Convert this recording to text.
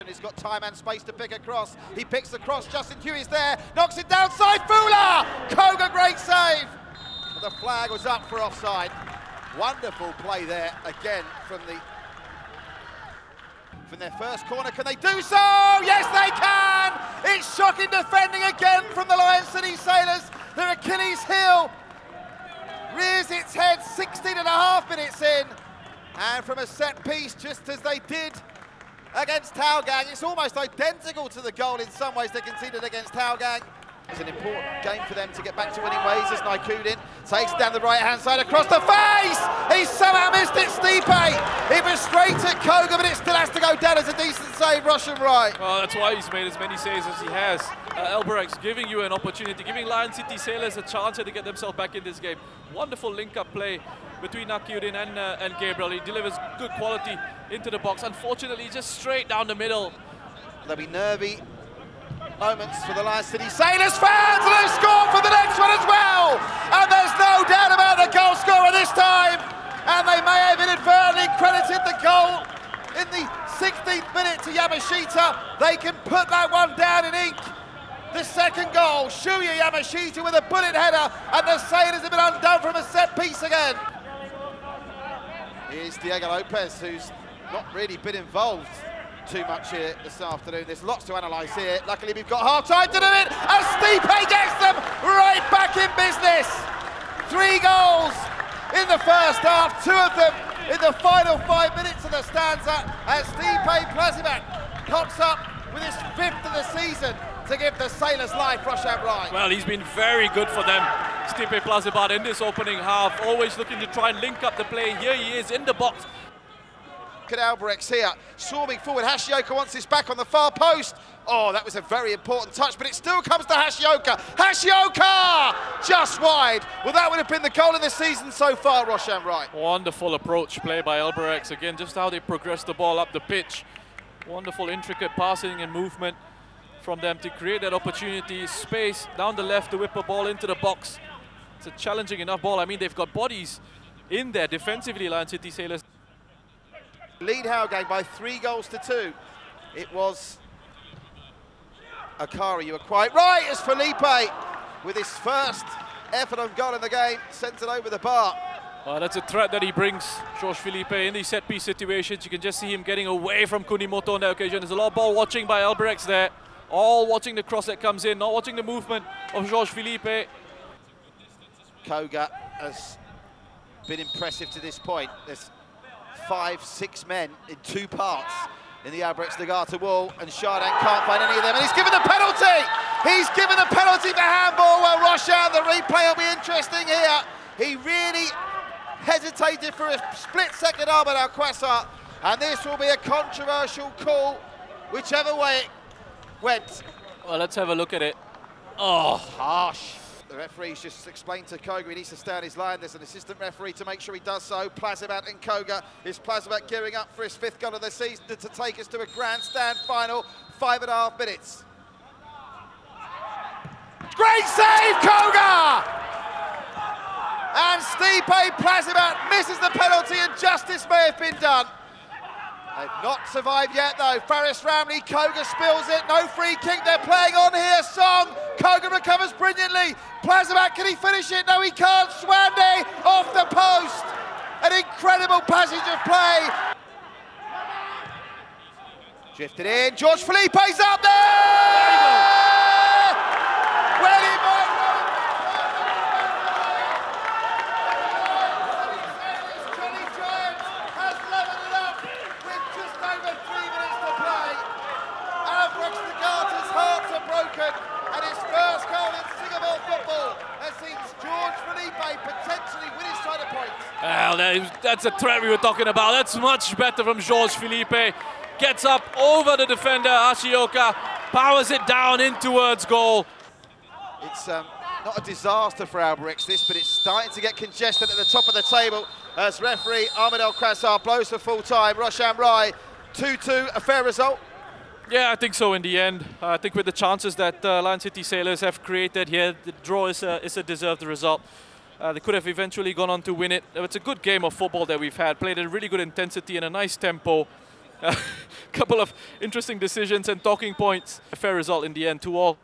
He's got time and space to pick a cross. He picks the cross. Justin Huey's there. Knocks it downside. Fuller! Koga, great save. The flag was up for offside. Wonderful play there again from their first corner. Can they do so? Yes, they can! It's shocking defending again from the Lion City Sailors. Their Achilles heel rears its head 16.5 minutes in. And from a set piece, just as they did against Taogang, it's almost identical to the goal in some ways they conceded against Taogang. It's an important game for them to get back to winning ways as Naikudin takes down the right-hand side across the face! He somehow missed it, Stipe! It was straight at Koga, but it still has to go down as a decent save, Russian right. Well, that's why he's made as many saves as he has. Albirex giving you an opportunity, giving Lion City Sailors a chance to get themselves back in this game. Wonderful link-up play between Naikudin and Gabriel. He delivers good quality into the box. Unfortunately, just straight down the middle. There'll be nervy moments for the Lion City Sailors fans, and they score for the next one as well. And there's no doubt about the goal scorer this time. And they may have inadvertently credited the goal in the 16th minute to Yamashita. They can put that one down in ink. The second goal, Shuya Yamashita with a bullet header, and the Sailors have been undone from a set piece again. Here's Diego Lopez, who's not really been involved too much here this afternoon. There's lots to analyse here. Luckily, we've got half time to do it, and Stipe gets them right back in business. 3 goals in the first half, 2 of them in the final 5 minutes of the stanza, as Stipe Plazibat pops up with his 5th of the season to give the Sailors life, Roshan right. Well, he's been very good for them, Stipe Plazibat, in this opening half, always looking to try and link up the play. Here he is in the box. Look at Albirex here, swarming forward. Hashioka wants this back on the far post. Oh, that was a very important touch, but it still comes to Hashioka. Hashioka! Just wide. Well, that would have been the goal of the season so far, Roshan right. Wonderful approach play by Albirex. Again, just how they progress the ball up the pitch. Wonderful, intricate passing and movement from them to create that opportunity, space down the left to whip a ball into the box. It's a challenging enough ball. I mean, they've got bodies in there defensively, Lion City Sailors. Lead Haogang by 3 goals to 2. It was Akari, you were quite right, as Felipe, with his first effort on goal in the game, sent it over the bar. Well, that's a threat that he brings, George Felipe, in these set-piece situations. You can just see him getting away from Kunimoto on that occasion. There's a lot of ball watching by Albirex there. All watching the cross that comes in, not watching the movement of George Felipe. Koga has been impressive to this point. There's 5-6 men in 2 parts in the Albirex Niigata wall, and Chardin can't find any of them, and he's given the penalty! He's given the penalty for handball. Well, Roshan, the replay will be interesting here. He really hesitated for a split second, Ahmed Al-Quasar, and this will be a controversial call, whichever way it went. Well, let's have a look at it. Oh, harsh. The referee's just explained to Koga he needs to stay on his line. There's an assistant referee to make sure he does so. Plazibat and Koga. Is Plazibat gearing up for his 5th goal of the season to take us to a grandstand final. 5.5 minutes. Great save, Koga! And Stipe Plazibat misses the penalty, and justice may have been done. They've not survived yet, though. Faris Ramley, Koga spills it. No free kick. They're playing on here. Song. Koga recovers brilliantly. Plazibat, can he finish it? No, he can't. Swande off the post. An incredible passage of play. Drifted in. George Felipe's up there. Well, he might. And his first goal in Singapore football has seen George Felipe potentially win his title points. Well, that's a threat we were talking about. That's much better from George Felipe. Gets up over the defender, Hashioka, powers it down in towards goal. It's not a disaster for Albirex, this, but it's starting to get congested at the top of the table as referee Ahmed El-Quasar blows for full time. Roshan Rai, 2-2, a fair result. Yeah, I think so in the end. I think with the chances that Lion City Sailors have created here, the draw is a deserved result. They could have eventually gone on to win it. It's a good game of football that we've had, played at a really good intensity and a nice tempo. couple of interesting decisions and talking points. A fair result in the end, 2-all.